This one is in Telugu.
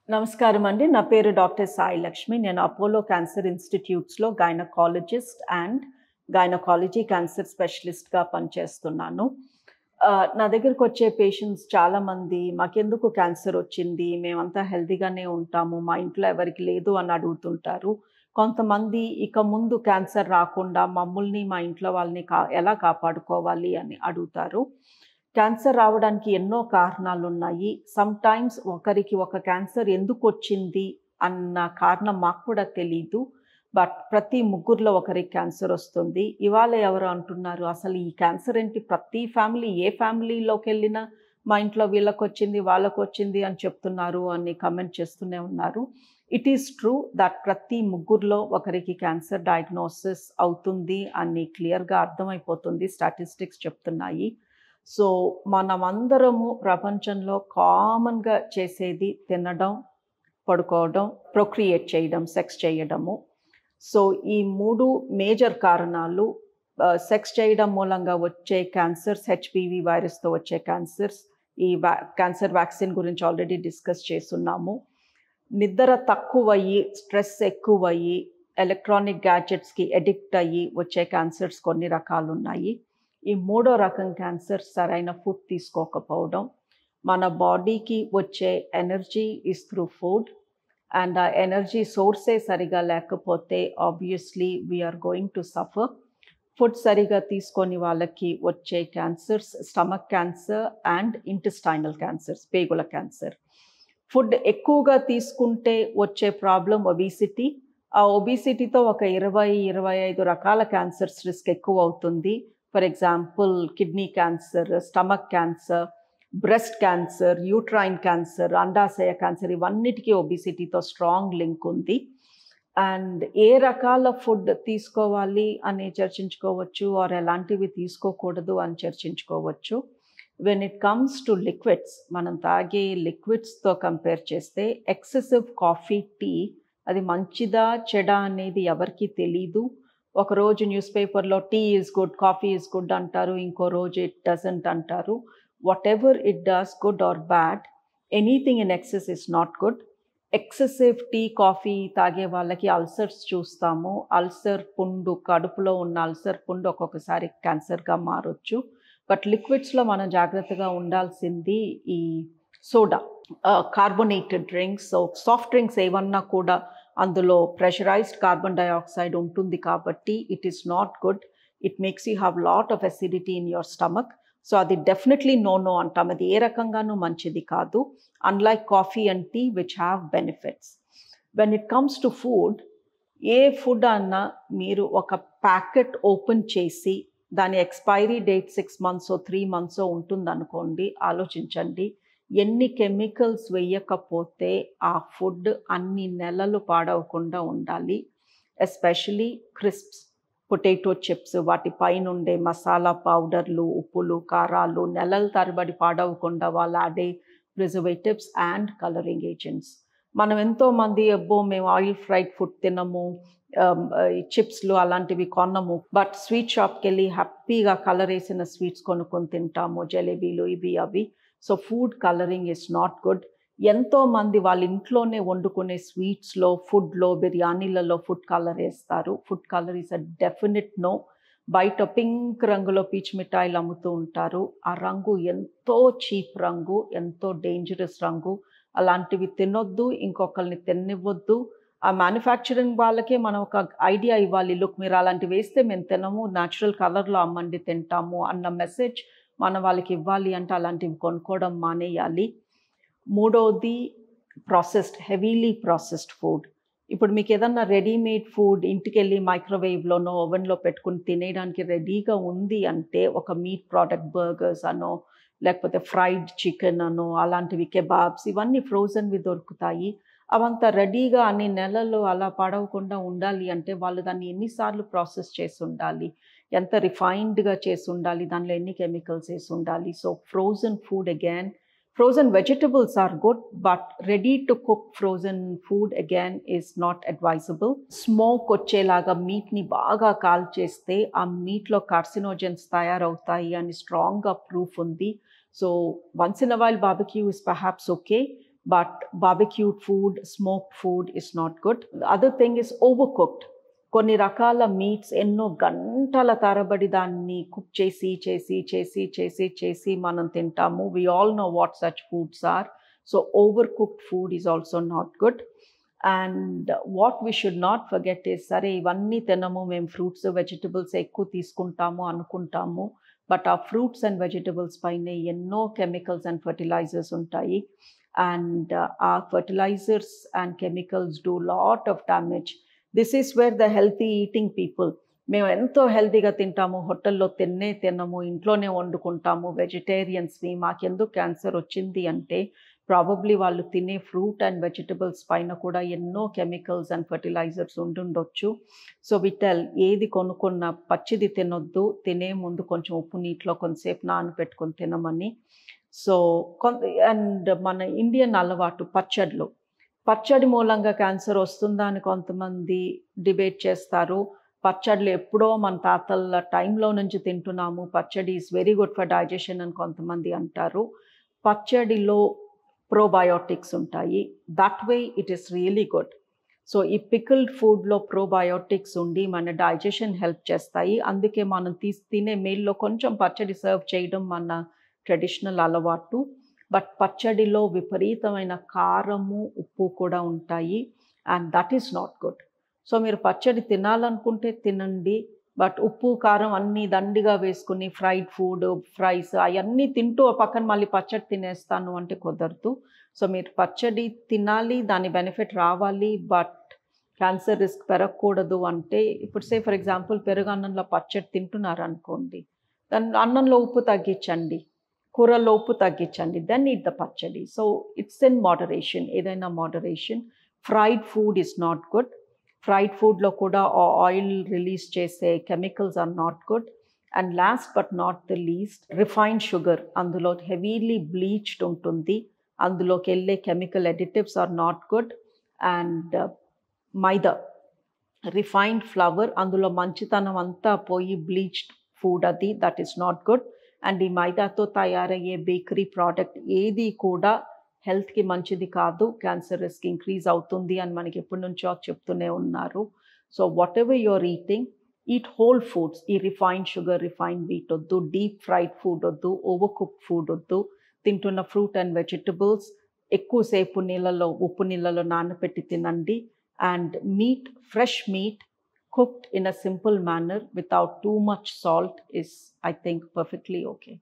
నమస్కారం అండి. నా పేరు డాక్టర్ సాయి లక్ష్మి. నేను అపోలో క్యాన్సర్ ఇన్‌స్టిట్యూట్స్‌లో గైనకాలజిస్ట్ అండ్ గైనకాలజీ క్యాన్సర్ స్పెషలిస్ట్‌గా పనిచేస్తున్నాను. నా దగ్గరకొచ్చే పేషెంట్స్ చాలామంది మాకెందుకు క్యాన్సర్ వచ్చింది? మేమంతా హెల్తీగానే ఉంటాము. మా ఇంట్లో ఎవరికీ లేదు అని అడుగుతుంటారు. కొంతమంది ఇక ముందు క్యాన్సర్ రాకుండా మమ్మల్ని, మా ఇంట్లో వాళ్ళని ఎలా కాపాడుకోవాలి అని అడుగుతారు. క్యాన్సర్ రావడానికి ఎన్నో కారణాలున్నాయి. సమ్‌టైమ్స్ ఒకరికి ఒక క్యాన్సర్ ఎందుకొచ్చింది అన్న కారణం మాకు కూడా తెలీదు. బట్ ప్రతి ముగ్గురిలో ఒకరికి క్యాన్సర్ ఒస్తుంది. ఇవాళ ఎవరో అంటున్నారు, "అసలు ఈ క్యాన్సర్ ఏంటి ప్రతి ఫ్యామిలీ ఏ ఫ్యామిలీలోకెళ్ళినా మా ఇంట్లో వీళ్ళకొచ్చింది, వాళ్ళకొచ్చింది అని చెప్తున్నారు" అని కామెంట్ చేస్తూనే ఉన్నారు. ఇట్ ఈస్ ట్రూ దట్ ప్రతి ముగ్గురిలో ఒకరికి క్యాన్సర్ డయాగ్నోసిస్ అవుతుంది అని క్లియర్‌గా అర్థమైపోతుంది. స్టాటిస్టిక్స్ చెప్తున్నాయి. సో, మనమందరము ప్రపంచంలో కామన్‌గా చేసేది తినడం, పడుకోవడం, ప్రొక్రియేట్ చేయడం, సెక్స్ చేయడము. సో, ఈ 3 మేజర్ కారణాలు సెక్స్ చేయడం మూలంగా వచ్చే క్యాన్సర్స్, హెచ్‌పివి వైరస్‌తో వచ్చే క్యాన్సర్స్, ఈ క్యాన్సర్ వ్యాక్సిన్ గురించి ఆల్రెడీ డిస్కస్ చేసున్నాము. నిద్ర తక్కువయ్యి, స్ట్రెస్ ఎక్కువయ్యి, ఎలక్ట్రానిక్ గ్యాడ్జెట్స్‌కి అడిక్ట్ అయ్యి వచ్చే క్యాన్సర్స్ కొన్ని రకాలున్నాయి. ఈ మూడో రకం క్యాన్సర్ సరైన ఫుడ్ తీసుకోకపోవడం. మన బాడీకి వచ్చే energy is through food. And ఆ ఎనర్జీ సోర్సే సరిగా లేకపోతే obviously we are going to suffer. Food సరిగా తీసుకొని వాళ్ళకి వచ్చే cancers stomach cancer and intestinal cancers, పేగుల క్యాన్సర్. ఫుడ్ ఎక్కువగా తీసుకుంటే వచ్చే ప్రాబ్లమ్ ఒబిసిటీ. ఆ ఒబిసిటీతో ఒక 20, 25 రకాల క్యాన్సర్స్ రిస్క్ ఎక్కువవుతుంది. For example kidney cancer, stomach cancer, breast cancer, uterine cancer, అండాశయ క్యాన్సర్ ఇవన్నిటికీ ఒబిసిటీతో స్ట్రాంగ్ లింక్ ఉంది. అండ్ ఏ రకాల ఫుడ్ తీసుకోవాలి అని చర్చించుకోవచ్చు ఆర్ ఎలాంటివి తీసుకోకూడదు అని చర్చించుకోవచ్చు. When it comes to liquids, మనం తాగే లిక్విడ్స్‌తో కంపేర్ చేస్తే ఎక్సెసివ్ కాఫీ, టీ అది మంచిదా, చెడా అనేది ఎవరికీ తెలీదు. ఒకరోజు న్యూస్ పేపర్‌లో tea is good, coffee is good అంటారు. ఇంకో రోజు ఇట్ డజంట్ అంటారు. Whatever it does good or bad, anything in excess is not good. Excessive tea, coffee తాగే వాళ్ళకి అల్సర్స్ చూస్తాము. అల్సర్ పుండు, కడుపులో ఉన్న అల్సర్ పుండు ఒక్కొక్కసారి క్యాన్సర్‌గా మారొచ్చు. బట్ లిక్విడ్స్‌లో మనం జాగ్రత్తగా ఉండాల్సింది ఈ soda, carbonated drinks, soft drinks ఏవన్నా కూడా అందులో ప్రెషరైజ్డ్ కార్బన్ డయాక్సైడ్ ఉంటుంది కాబట్టి it is not good. It makes you have lot of acidity in your stomach. So అది డెఫినెట్లీ నో అంటాం. అది ఏ రకంగానూ మంచిది కాదు. Unlike coffee and tea which have benefits. When it comes to food, ఏ ఫుడ్ అన్నా మీరు ఒక ప్యాకెట్ ఓపెన్ చేసి దాని ఎక్స్‌పైరీ డేట్ 6 మంత్సో, 3 మంత్సో ఉంటుందనుకోండి, ఆలోచించండి. ఎన్ని కెమికల్స్ వెయ్యకపోతే ఆ ఫుడ్ అన్ని నెలలు పాడవకుండా ఉండాలి. ఎస్పెషల్లీ క్రిస్ప్స్, పొటాటో చిప్స్, వాటి పైనుండే మసాలా పౌడర్లు, ఉప్పులు, కారాలు నెలల తరబడి పాడవకుండా వాళ్ళు ఆడే ప్రిజర్వేటివ్స్ అండ్ కలరింగ్ ఏజెంట్స్. మనం ఎంతోమంది అబ్బో! మేము ఆయిల్ ఫ్రైడ్ ఫుడ్ తినము, ఈ చిప్స్‌లు అలాంటివి కొనము. బట్ స్వీట్ షాప్‌కెళ్ళి హ్యాపీగా కలరేసిన స్వీట్స్ కొనుక్కొని తింటాము. జలేబీలు ఇవి అవి. So food colouring is not good. ఎంతోమంది వాళ్ళ ఇంట్లోనే వండుకునే స్వీట్స్‌లో, ఫుడ్‌లో, బిర్యానీలలో ఫుడ్ కలర్ ఏస్తారు. Food colour is a definite no. బయట పింక్ రంగులో పీచు మిఠాయిలు అమ్ముతూ ఉంటారు. ఆ రంగు ఎంతో చీప్ రంగు, ఎంతో డేంజరస్ రంగు. అలాంటివి తినొద్దు, ఇంకొకళ్ళని తిననివ్వొద్దు. ఆ మ్యానుఫ్యాక్చరింగ్ వాళ్ళకే మనం ఒక ఐడియా ఇవ్వాలి. లుక్ మీరు అలాంటివి వేస్తే మేము తినము, న్యాచురల్ కలర్‌లో అమ్మండి తింటాము అన్న మెసేజ్ మనం వాళ్ళకి ఇవ్వాలి అంటే అలాంటివి కొనుక్కోవడం మానేయాలి. మూడోది హెవీలీ ప్రాసెస్డ్ ఫుడ్. ఇప్పుడు మీకేదన్నా రెడీమేడ్ ఫుడ్ ఇంటికెళ్ళి మైక్రోవేవ్‌లోనో, ఓవెన్‌లో పెట్టుకొని తినేయడానికి రెడీగా ఉంది అంటే ఒక మీట్ ప్రోడక్ట్ బర్గర్స్ అనో, లేకపోతే ఫ్రైడ్ చికెన్ అనో, అలాంటివి కెబాబ్స్ ఇవన్నీ ఫ్రోజన్‌వి దొరుకుతాయి. అవంతా రెడీగా అన్ని నెలలు అలా పాడవకుండా ఉండాలి అంటే వాళ్ళు దాన్ని ఎన్ని సార్లు ప్రాసెస్ చేసుండాలి, ఎంత రిఫైన్డ్‌గా చేసుండాలి, దానిలో ఎన్ని కెమికల్స్ ఏసుండాలి. So frozen food again, frozen vegetables are good, but ready to cook frozen food again is not advisable. Smoke వచ్చేలాగా మీట్‌ని బాగా కాల్చేస్తే ఆ మీట్‌లో కార్సినోజెన్స్ తయారవుతాయి అని స్ట్రాంగ్‌గా ప్రూఫ్ ఉంది. So once in a while barbecue is perhaps okay. but barbecued food, smoked food is not good. The other thing is overcooked. కొన్ని రకాల మీట్స్ ఎన్నో గంటల తరబడి దాన్ని కుక్ చేసి మనం తింటాము. We all know what such foods are. So overcooked food is also not good. And what we should not forget is, సరే ఇవన్నీ తినము, మేము ఫ్రూట్స్ వెజిటబుల్స్ ఎక్కువ తీసుకుంటాము అనుకుంటాము, బట్ ఆ ఫ్రూట్స్ అండ్ వెజిటబుల్స్ పైన ఎన్నో కెమికల్స్ అండ్ ఫర్టిలైజర్స్ ఉంటాయి. అండ్ ఆ fertilisers and chemicals do lot of damage. This is where the healthy eating people, మేము ఎంతో హెల్తీగా తింటాము, హోటల్లో తినము, ఇంట్లోనే వండుకుంటాము, వెజిటేరియన్స్ని, మాకెందుకు క్యాన్సర్ వచ్చింది అంటే ప్రాబబ్లీ వాళ్ళు తినే ఫ్రూట్ అండ్ వెజిటబుల్స్ పైన కూడా ఎన్నో కెమికల్స్ అండ్ ఫర్టిలైజర్స్ ఉండుండొచ్చు. సో విటల్ ఏది కొనుక్కున్న పచ్చిది తినొద్దు, తినే ముందు కొంచెం ఉప్పు నీటిలో కొంతసేపు నానబెట్టుకొని తినమని. సో అండ్ మన ఇండియన్ అలవాటు పచ్చడి మూలంగా క్యాన్సర్ వస్తుందా అని కొంతమంది డిబేట్ చేస్తారు. పచ్చళ్ళు ఎప్పుడో మన తాతల టైంలో నుంచి తింటున్నాము, పచ్చడి is very good for digestion అని కొంతమంది అంటారు. పచ్చడిలో ప్రోబయోటిక్స్ ఉంటాయి, that way it is really good. So ఈ పికిల్డ్ ఫుడ్లో ప్రోబయోటిక్స్ ఉండి మన డైజెషన్ హెల్ప్ చేస్తాయి. అందుకే మనం తినే మీల్లో కొంచెం పచ్చడి సర్వ్ చేయడం మన ట్రెడిషనల్ అలవాటు. బట్ పచ్చడిలో విపరీతమైన కారము, ఉప్పు కూడా ఉంటాయి, and that is not good. So మీరు పచ్చడి తినాలనుకుంటే తినండి, బట్ ఉప్పు కారం అన్నీ దండిగా వేసుకుని ఫ్రైడ్ ఫుడ్, ఫ్రైస్ అవన్నీ తింటూ పక్కన మళ్ళీ పచ్చడి తినేస్తాను అంటే కుదరదు. సో మీరు పచ్చడి తినాలి, దాని బెనిఫిట్ రావాలి, బట్ క్యాన్సర్ రిస్క్ పెరగకూడదు అంటే, ఇప్పుడు సే ఫర్ ఎగ్జాంపుల్ పెరుగు అన్నంలో పచ్చడి తింటున్నారు అనుకోండి, దాని అన్నంలో ఉప్పు తగ్గించండి, కూరల్లో ఉప్పు తగ్గించండి, then eat the pachadi. So it's in moderation, ఏదైనా moderation. Fried food is not good. ఫ్రైడ్ ఫుడ్లో కూడా ఆయిల్ రిలీజ్ చేసే chemicals are not good. And last but not the least, refined sugar, అందులో హెవీలీ బ్లీచ్డ్ ఉంటుంది, అందులోకి వెళ్ళే chemical additives are not good. And maida, refined flour, అందులో మంచితనం అంతా పోయి బ్లీచ్డ్ ఫుడ్ అది, that is not good. And ఈ మైదాతో తయారయ్యే బేకరీ ప్రోడక్ట్ ఏది కూడా హెల్త్కి మంచిది కాదు, క్యాన్సర్ రిస్క్ ఇంక్రీజ్ అవుతుంది అని మనకి ఎప్పటి నుంచో చెప్తూనే ఉన్నారు. So whatever you're eating, eat whole foods. ఈ రిఫైన్డ్ షుగర్, రిఫైన్డ్ వీట్ వద్దు, డీప్ ఫ్రైడ్ ఫుడ్ వద్దు, ఓవర్ కుక్డ్ ఫుడ్ వద్దు. తింటున్న ఫ్రూట్ అండ్ వెజిటబుల్స్ ఎక్కువసేపు ఉప్పు నీళ్ళలో నానబెట్టి తినండి. And meat, fresh meat cooked in a simple manner without too much salt is, I think, perfectly okay.